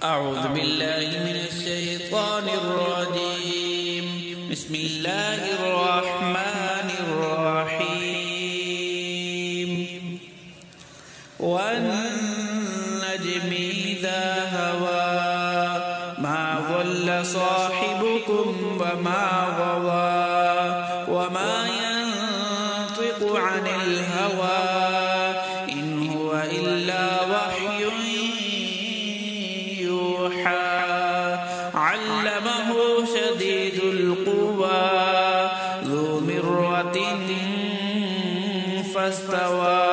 أعوذ بالله من الشيطان الرجيم. بسم الله الرحمن الرحيم. والنجم إذا هوى ما ضل صاحبكم وما غوى وما ينطق عن الهوى إن هو إلا وحي يوحى. علمه شديد القوى ذو مرة فاستوى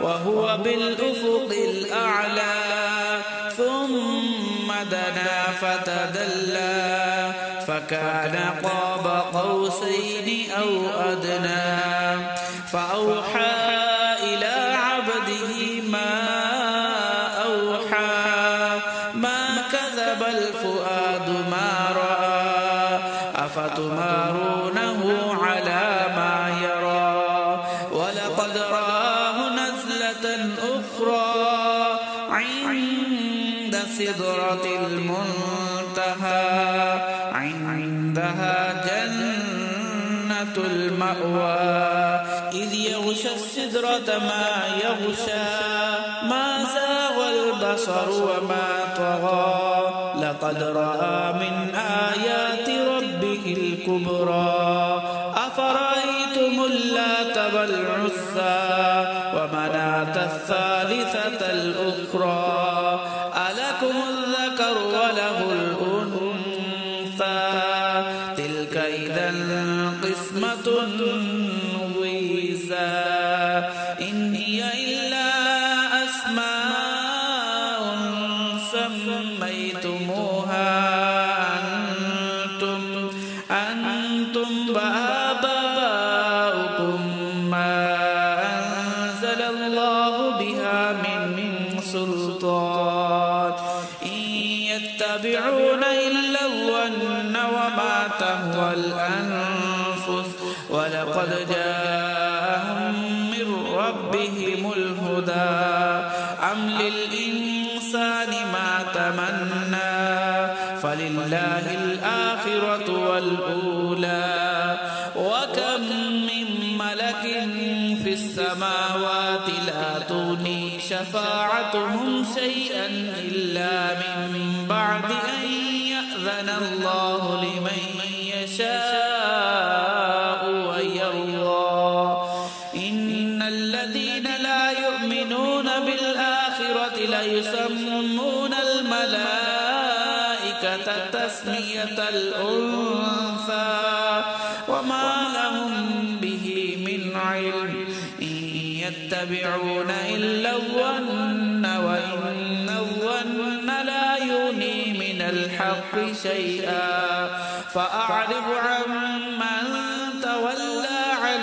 وهو بالأفق الأعلى ثم دنا فتدلى فكان قاب قوسين أو أدنى فأوحى إلى عبده ما أوحى ما كذب الفؤاد ما رأى أفتمارونه على ما يرى ولقد رآه نزلة أخرى عند سدرة المنتهى عندها جنة المأوى إذ يغشى السدرة ما يغشى ما زاغ البصر وما طغى لقد رأى من آيات ربه الكبرى أفرأيتم اللات والعزى ومناة الثالثة الأخرى ألكم الذكر وله الأنثى تلك إذا قسمة ضيزى إن هي إلا أسماء سميتموها أنتم وآباؤكم ما أنزل الله بها من سلطان إن يتبعون إلا الظن وما تهوى الأنفس ولقد جاءهم من ربهم الهدى أم للإنسان ما تمنى فلله الآخرة والأولى وكم من ملك في السماوات لا تغني شفاعتهم شيئا إلا من بعد أن يأذن الله لمن يشاء ويرضى إن الذين لا يؤمنون بالآخرة ليسمون الملائكة تسمية الأنثى وما لهم به من علم إن يتبعون إلا الظن وإن الظن لا يغني من الحق شيئا فأعرض عمن تولى عن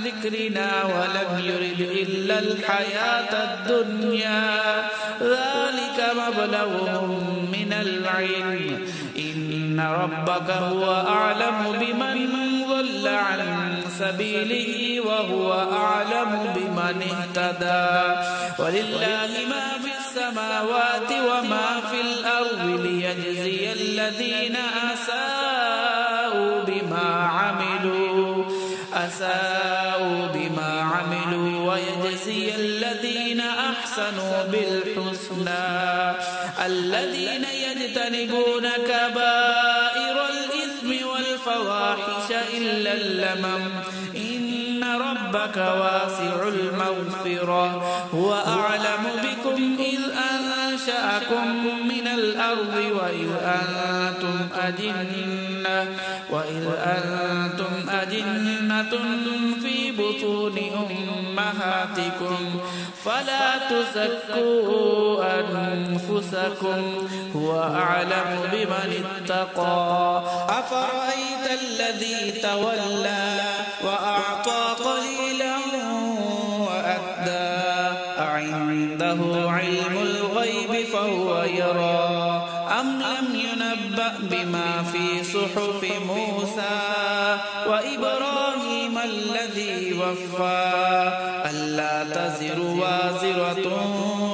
ذكرنا ولم يرد إلا الحياة الدنيا ذلك مبلغهم من العلم إن ربك هو أعلم بمن ضل عن سبيله وهو أعلم بمن اهتدى ولله ما في السماوات وما في الأرض ليجزي الذين أساءوا بما عملوا ويجزي الذين أحسنوا بالحسنى الذين يجتنبون كبائر الإثم والفواحش إلا اللمم إن ربك واسع المغفرة هو أعلم بكم إذ أنشأكم من الأرض وإذ أنتم أجنة في بطون أمهاتكم فلا تزكوا أنفسكم هو أعلم بمن اتقى أفرأيت الذي تولى وأعطى قليلا وأكدى أعنده علم الغيب فهو يرى أم لم ينبأ بما في صحف موسى وإبراهيم الذي وفى ألا تزر وازرة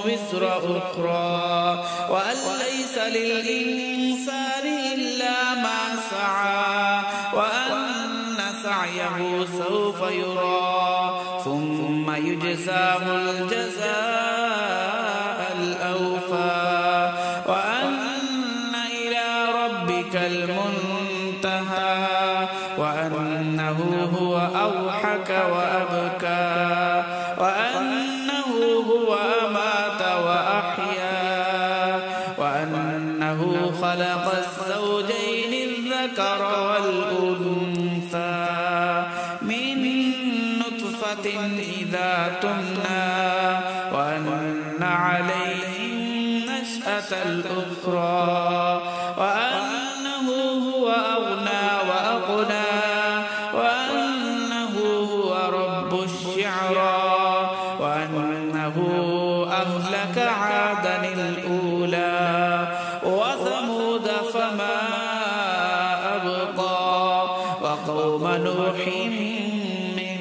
وزر أخرى وأن ليس ليس للإنسان إلا ما سعى وأن سعيه سوف يرى ثم يجزاه الجزاء الأوفى وأن إلى ربك المنتهى وأنه هو أضحك وأبكى وأنه هو أمات وأحيا وأنه خلق الزوجين الذكر والأنثى من نطفة إذا تمنى وأن عليه النشأة الأخرى وأنه هو أغنى وأقنى وأنه هو رب الشعرى وأنه أهلك عادا الأولى وثمود فما أبقى وقوم نوح من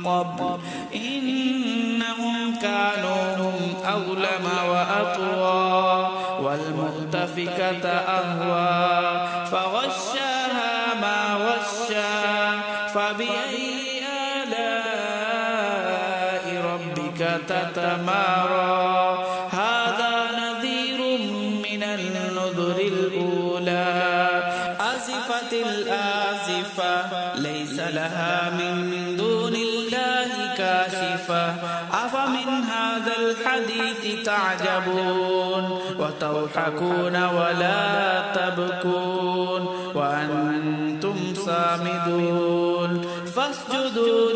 قبل إنهم كانوا هم أظلم وأطغى والمؤتفكة أهوى فغشاها ما غشا فبأي آلاء ربك تتمارى هذا نذير من النذر الأولى أزفت الآزفة ليس لها من دون الله كاشفة أفمن هذا الحديث تعجبون وتضحكون ولا تبكون وأنتم سامدون فاسجدوا